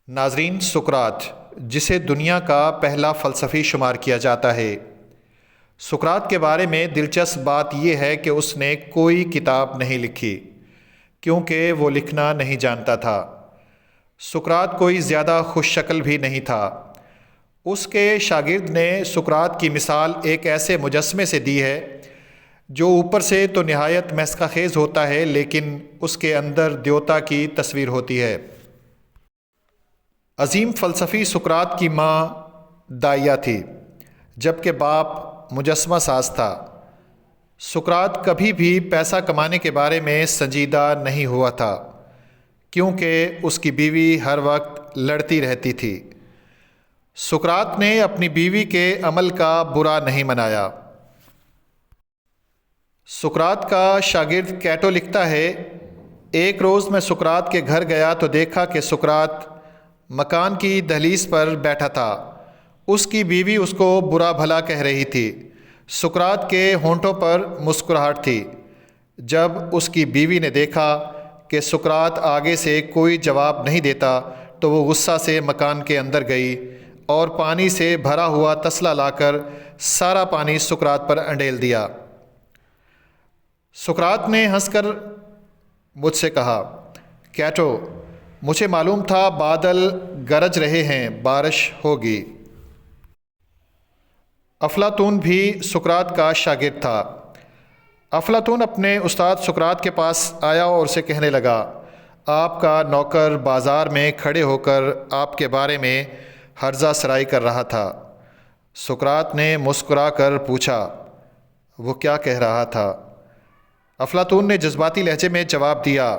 ناظرین، سقراط جسے دنیا کا پہلا فلسفی شمار کیا جاتا ہے۔ سقراط کے بارے میں دلچسپ بات یہ ہے کہ اس نے کوئی کتاب نہیں لکھی کیونکہ وہ لکھنا نہیں جانتا تھا۔ سقراط کوئی زیادہ خوش شکل بھی نہیں تھا۔ اس کے شاگرد نے سقراط کی مثال ایک ایسے مجسمے سے دی ہے جو اوپر سے تو نہایت مسخہ خیز ہوتا ہے لیکن اس کے اندر دیوتا کی تصویر ہوتی ہے۔ عظیم فلسفی سقراط کی ماں دائیا تھی جبکہ باپ مجسمہ ساز تھا۔ سقراط کبھی بھی پیسہ کمانے کے بارے میں سنجیدہ نہیں ہوا تھا کیونکہ اس کی بیوی ہر وقت لڑتی رہتی تھی۔ سقراط نے اپنی بیوی کے عمل کا برا نہیں منایا۔ سقراط کا شاگرد کیٹو لکھتا ہے، ایک روز میں سقراط کے گھر گیا تو دیکھا کہ سقراط مکان کی دہلیز پر بیٹھا تھا۔ اس کی بیوی اس کو برا بھلا کہہ رہی تھی۔ سقراط کے ہونٹوں پر مسکراہٹ تھی۔ جب اس کی بیوی نے دیکھا کہ سقراط آگے سے کوئی جواب نہیں دیتا تو وہ غصہ سے مکان کے اندر گئی اور پانی سے بھرا ہوا تسلا لا کر سارا پانی سقراط پر انڈیل دیا۔ سقراط نے ہنس کر مجھ سے کہا، کیٹو، مجھے معلوم تھا بادل گرج رہے ہیں، بارش ہوگی۔ افلاطون بھی سقراط کا شاگرد تھا۔ افلاطون اپنے استاد سقراط کے پاس آیا اور اسے کہنے لگا، آپ کا نوکر بازار میں کھڑے ہو کر آپ کے بارے میں ہرزہ سرائی کر رہا تھا۔ سقراط نے مسکرا کر پوچھا، وہ کیا کہہ رہا تھا؟ افلاطون نے جذباتی لہجے میں جواب دیا،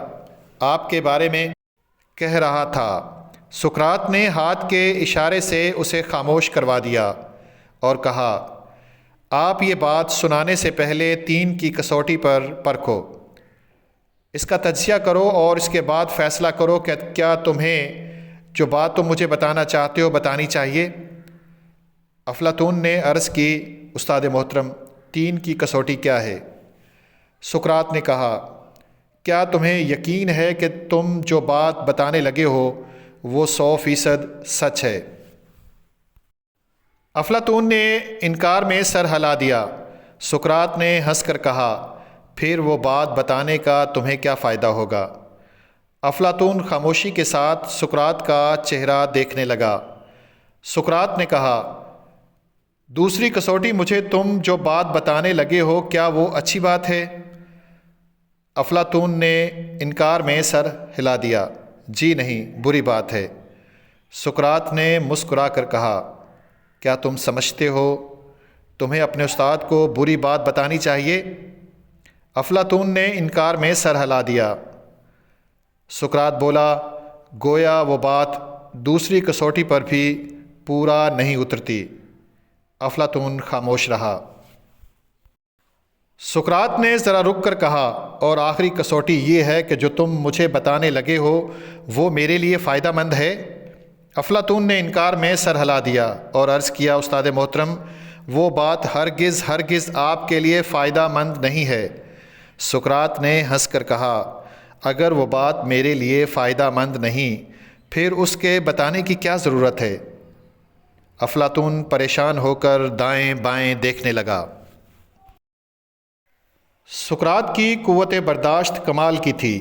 آپ کے بارے میں کہہ رہا تھا۔ سقراط نے ہاتھ کے اشارے سے اسے خاموش کروا دیا اور کہا، آپ یہ بات سنانے سے پہلے 3 کی کسوٹی پر پرکھو، اس کا تجزیہ کرو اور اس کے بعد فیصلہ کرو کہ کیا تمہیں جو بات تم مجھے بتانا چاہتے ہو بتانی چاہیے۔ افلاطون نے عرض کی، استاد محترم، 3 کی کسوٹی کیا ہے؟ سقراط نے کہا، کیا تمہیں یقین ہے کہ تم جو بات بتانے لگے ہو وہ 100% سچ ہے؟ افلاطون نے انکار میں سر ہلا دیا۔ سقراط نے ہنس کر کہا، پھر وہ بات بتانے کا تمہیں کیا فائدہ ہوگا؟ افلاطون خاموشی کے ساتھ سقراط کا چہرہ دیکھنے لگا۔ سقراط نے کہا، دوسری کسوٹی، مجھے تم جو بات بتانے لگے ہو کیا وہ اچھی بات ہے؟ افلاطون نے انکار میں سر ہلا دیا، جی نہیں، بری بات ہے۔ سقراط نے مسکرا کر کہا، کیا تم سمجھتے ہو تمہیں اپنے استاد کو بری بات بتانی چاہیے؟ افلاطون نے انکار میں سر ہلا دیا۔ سقراط بولا، گویا وہ بات دوسری کسوٹی پر بھی پورا نہیں اترتی۔ افلاطون خاموش رہا۔ سقراط نے ذرا رک کر کہا، اور آخری کسوٹی یہ ہے کہ جو تم مجھے بتانے لگے ہو وہ میرے لیے فائدہ مند ہے؟ افلاطون نے انکار میں سر ہلا دیا اور عرض کیا، استاد محترم، وہ بات ہرگز آپ کے لیے فائدہ مند نہیں ہے۔ سقراط نے ہنس کر کہا، اگر وہ بات میرے لیے فائدہ مند نہیں پھر اس کے بتانے کی کیا ضرورت ہے؟ افلاطون پریشان ہو کر دائیں بائیں دیکھنے لگا۔ سقراط کی قوت برداشت کمال کی تھی۔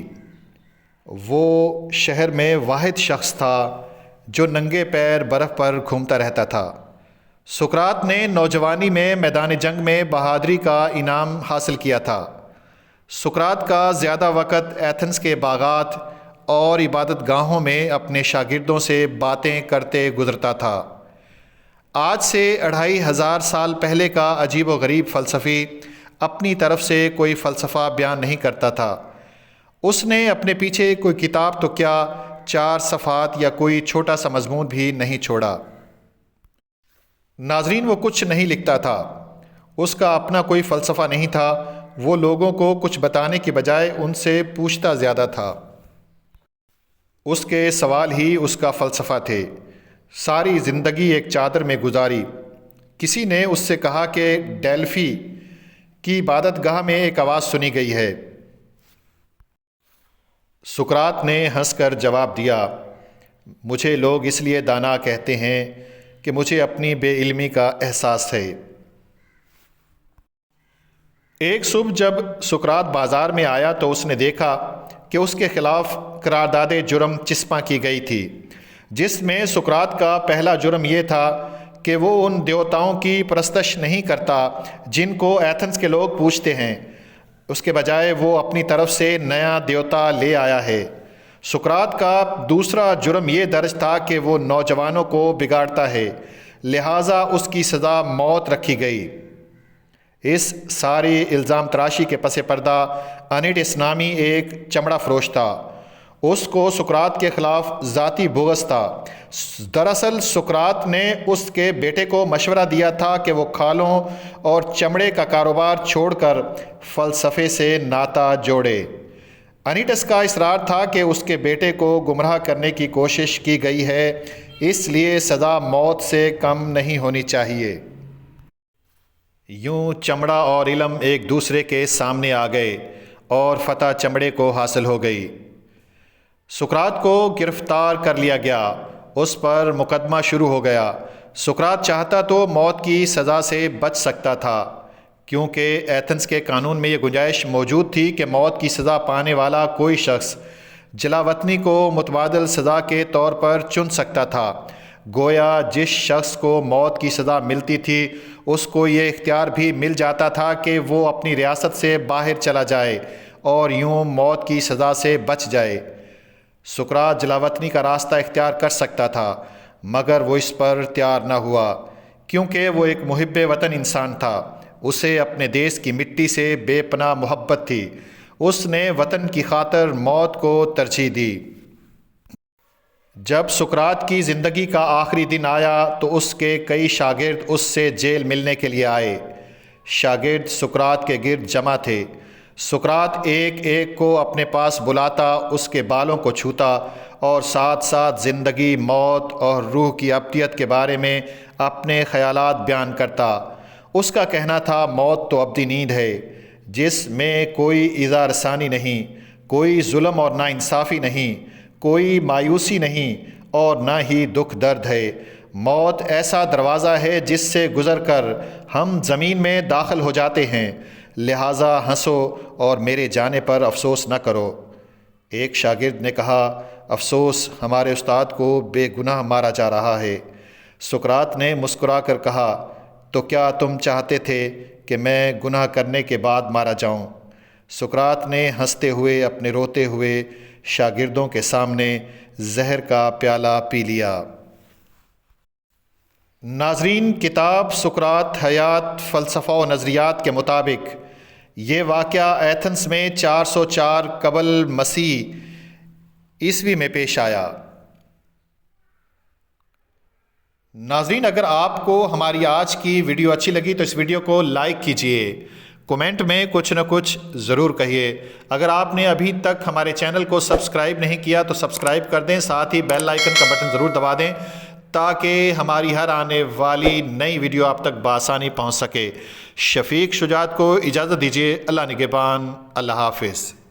وہ شہر میں واحد شخص تھا جو ننگے پیر برف پر گھومتا رہتا تھا۔ سقراط نے نوجوانی میں میدان جنگ میں بہادری کا انعام حاصل کیا تھا۔ سقراط کا زیادہ وقت ایتھنز کے باغات اور عبادت گاہوں میں اپنے شاگردوں سے باتیں کرتے گزرتا تھا۔ آج سے 2500 سال پہلے کا عجیب و غریب فلسفی اپنی طرف سے کوئی فلسفہ بیان نہیں کرتا تھا۔ اس نے اپنے پیچھے کوئی کتاب تو کیا 4 صفحات یا کوئی چھوٹا سا مضمون بھی نہیں چھوڑا۔ ناظرین، وہ کچھ نہیں لکھتا تھا، اس کا اپنا کوئی فلسفہ نہیں تھا، وہ لوگوں کو کچھ بتانے کی بجائے ان سے پوچھتا زیادہ تھا۔ اس کے سوال ہی اس کا فلسفہ تھے۔ ساری زندگی ایک چادر میں گزاری۔ کسی نے اس سے کہا کہ ڈیلفی کی عبادت گاہ میں ایک آواز سنی گئی ہے۔ سقراط نے ہنس کر جواب دیا، مجھے لوگ اس لیے دانا کہتے ہیں کہ مجھے اپنی بے علمی کا احساس ہے۔ ایک صبح جب سقراط بازار میں آیا تو اس نے دیکھا کہ اس کے خلاف قرارداد جرم چسپاں کی گئی تھی، جس میں سقراط کا پہلا جرم یہ تھا کہ وہ ان دیوتاؤں کی پرستش نہیں کرتا جن کو ایتھنز کے لوگ پوجتے ہیں، اس کے بجائے وہ اپنی طرف سے نیا دیوتا لے آیا ہے۔ سقراط کا دوسرا جرم یہ درج تھا کہ وہ نوجوانوں کو بگاڑتا ہے، لہٰذا اس کی سزا موت رکھی گئی۔ اس ساری الزام تراشی کے پس پردہ انیٹس نامی ایک چمڑا فروش تھا۔ اس کو سقراط کے خلاف ذاتی بغض تھا۔ دراصل سقراط نے اس کے بیٹے کو مشورہ دیا تھا کہ وہ کھالوں اور چمڑے کا کاروبار چھوڑ کر فلسفے سے ناطہ جوڑے۔ انیٹس کا اصرار تھا کہ اس کے بیٹے کو گمراہ کرنے کی کوشش کی گئی ہے، اس لیے سزا موت سے کم نہیں ہونی چاہیے۔ یوں چمڑا اور علم ایک دوسرے کے سامنے آ گئے اور فتح چمڑے کو حاصل ہو گئی۔ سقراط کو گرفتار کر لیا گیا، اس پر مقدمہ شروع ہو گیا۔ سقراط چاہتا تو موت کی سزا سے بچ سکتا تھا، کیونکہ ایتھنز کے قانون میں یہ گنجائش موجود تھی کہ موت کی سزا پانے والا کوئی شخص جلاوطنی کو متبادل سزا کے طور پر چن سکتا تھا۔ گویا جس شخص کو موت کی سزا ملتی تھی اس کو یہ اختیار بھی مل جاتا تھا کہ وہ اپنی ریاست سے باہر چلا جائے اور یوں موت کی سزا سے بچ جائے۔ سقراط جلاوطنی کا راستہ اختیار کر سکتا تھا، مگر وہ اس پر تیار نہ ہوا، کیونکہ وہ ایک محب وطن انسان تھا۔ اسے اپنے دیس کی مٹی سے بے پناہ محبت تھی۔ اس نے وطن کی خاطر موت کو ترجیح دی۔ جب سقراط کی زندگی کا آخری دن آیا تو اس کے کئی شاگرد اس سے جیل ملنے کے لیے آئے۔ شاگرد سقراط کے گرد جمع تھے۔ سقراط ایک ایک کو اپنے پاس بلاتا، اس کے بالوں کو چھوتا اور ساتھ ساتھ زندگی، موت اور روح کی ابدیت کے بارے میں اپنے خیالات بیان کرتا۔ اس کا کہنا تھا موت تو ابدی نیند ہے جس میں کوئی ایذا رسانی نہیں، کوئی ظلم اور ناانصافی نہیں، کوئی مایوسی نہیں اور نہ ہی دکھ درد ہے۔ موت ایسا دروازہ ہے جس سے گزر کر ہم زمین میں داخل ہو جاتے ہیں، لہٰذا ہنسو اور میرے جانے پر افسوس نہ کرو۔ ایک شاگرد نے کہا، افسوس، ہمارے استاد کو بے گناہ مارا جا رہا ہے۔ سقراط نے مسکرا کر کہا، تو کیا تم چاہتے تھے کہ میں گناہ کرنے کے بعد مارا جاؤں؟ سقراط نے ہنستے ہوئے اپنے روتے ہوئے شاگردوں کے سامنے زہر کا پیالہ پی لیا۔ ناظرین، کتاب سقراط حیات، فلسفہ و نظریات کے مطابق یہ واقعہ ایتھنز میں 404 قبل مسیح عیسوی میں پیش آیا۔ ناظرین، اگر آپ کو ہماری آج کی ویڈیو اچھی لگی تو اس ویڈیو کو لائک کیجئے، کومنٹ میں کچھ نہ کچھ ضرور کہیے۔ اگر آپ نے ابھی تک ہمارے چینل کو سبسکرائب نہیں کیا تو سبسکرائب کر دیں، ساتھ ہی بیل آئیکن کا بٹن ضرور دبا دیں تاکہ ہماری ہر آنے والی نئی ویڈیو آپ تک بآسانی پہنچ سکے۔ شفیق شجاعت کو اجازت دیجیے۔ اللہ نگہبان، اللہ حافظ۔